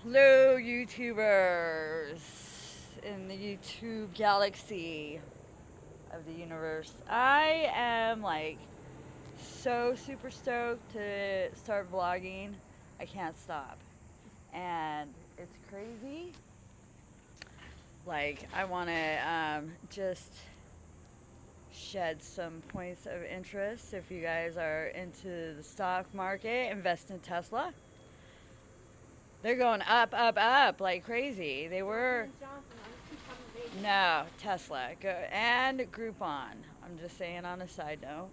Hello, YouTubers in the YouTube galaxy of the universe. I am like so super stoked to start vlogging. I can't stop. And it's crazy. Like, I want to just shed some points of interest. If you guys are into the stock market, invest in Tesla. They're going up, up, up like crazy. They were. No, Tesla. Go and Groupon. I'm just saying on a side note.